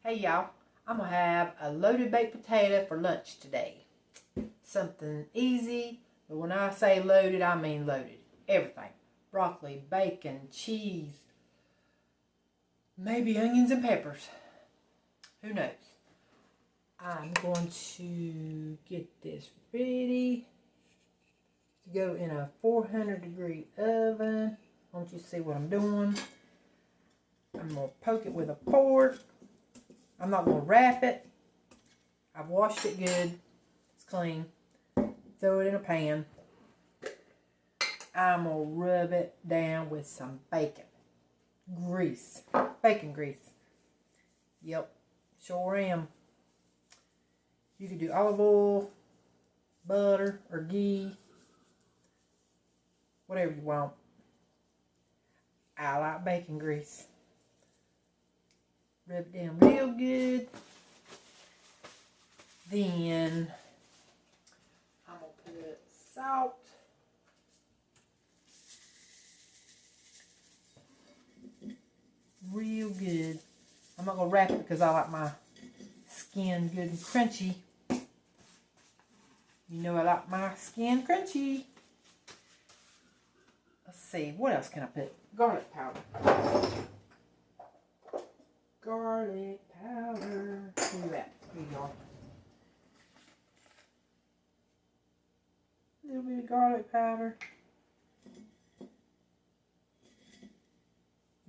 Hey y'all, I'm gonna have a loaded baked potato for lunch today. Something easy, but when I say loaded, I mean loaded. Everything. Broccoli, bacon, cheese, maybe onions and peppers. Who knows? I'm going to get this ready to go in a 400-degree oven. I want you to see what I'm doing. I'm going to poke it with a fork. I'm not going to wrap it. I've washed it good. It's clean. Throw it in a pan. I'm going to rub it down with some bacon. Grease. Bacon grease. Yep. Sure am. You can do olive oil, butter, or ghee. Whatever you want. I like bacon grease. Rub it down real good. Then I'm going to put salt. Real good. I'm not going to wrap it because I like my skin good and crunchy. You know I like my skin crunchy. Let's see, what else can I put? Garlic powder. Garlic powder. Look at that. Here you go. A little bit of garlic powder.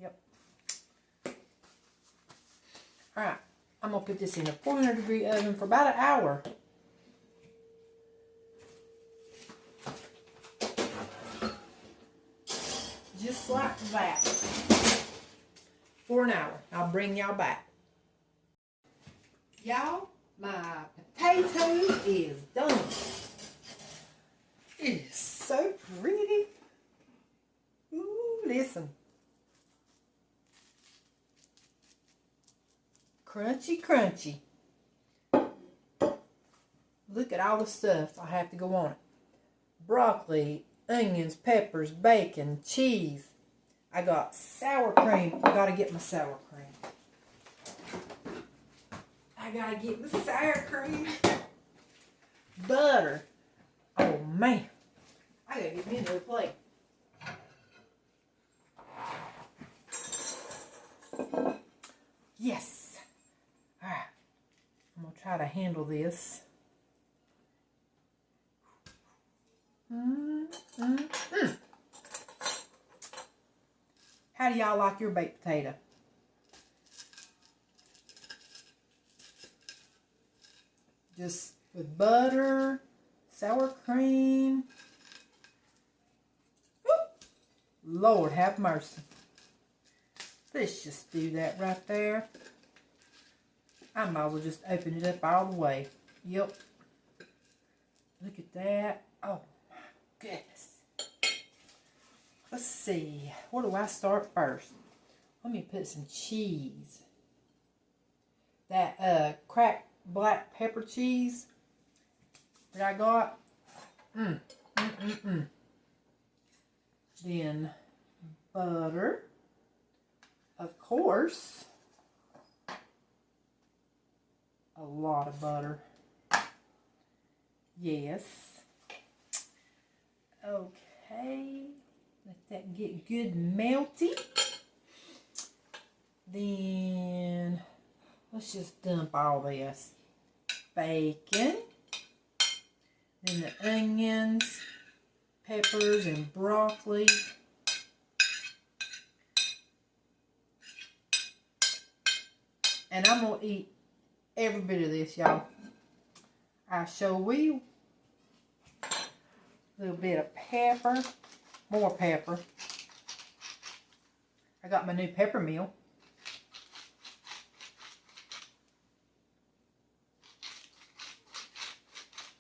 Yep. Alright. I'm going to put this in a 400-degree oven for about an hour. Just like that. For an hour. I'll bring y'all back. Y'all, my potato is done. It is so pretty. Ooh, listen. Crunchy, crunchy. Look at all the stuff I have to go on it. Broccoli, onions, peppers, bacon, cheese. I got sour cream. I gotta get my sour cream. I gotta get my sour cream. Butter. Oh man. I gotta get me another plate. Yes. Alright. I'm gonna try to handle this. How do y'all like your baked potato? Just with butter, sour cream. Woo! Lord have mercy. Let's just do that right there. I might as well just open it up all the way. Yep. Look at that. Oh my goodness. Let's see. Where do I start first? Let me put some cheese. That cracked black pepper cheese that I got. Then butter. Of course. A lot of butter. Yes. Okay. Let that get good and melty. Then let's just dump all this. Bacon. Then the onions, peppers, and broccoli. And I'm going to eat every bit of this, y'all. I sure will. A little bit of pepper. More pepper. I got my new pepper mill.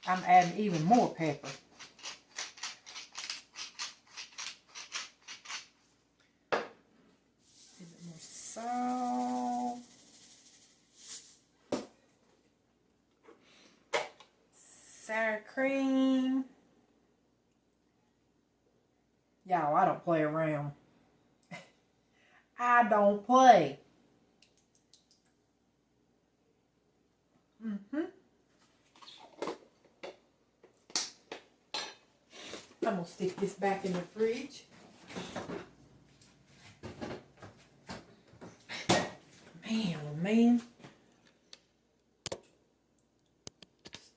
I'm adding even more pepper. A bit more salt. Sour cream. Y'all, I don't play around. I don't play. I'm going to stick this back in the fridge. Man, oh man.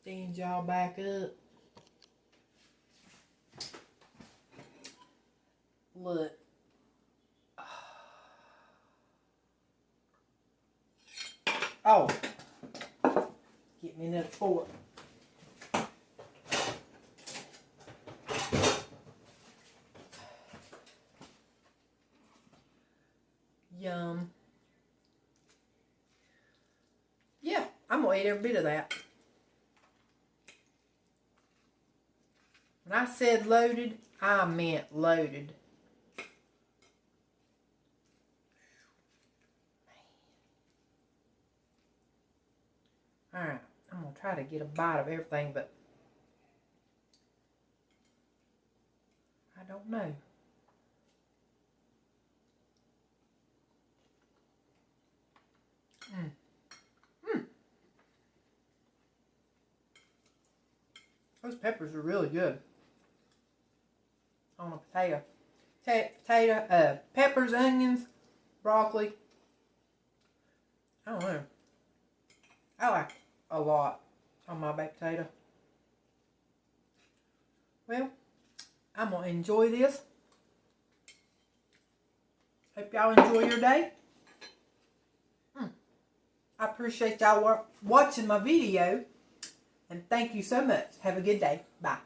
Stand y'all back up. Look. Oh. Get me another fork. Yum. Yeah, I'm going to eat every bit of that. When I said loaded, I meant loaded. Alright, I'm going to try to get a bite of everything, but I don't know. Those peppers are really good on a potato. Peppers, onions, broccoli. I don't know. I like it a lot on my baked potato. Well, I'm going to enjoy this. Hope y'all enjoy your day. I appreciate y'all watching my video. And thank you so much. Have a good day. Bye.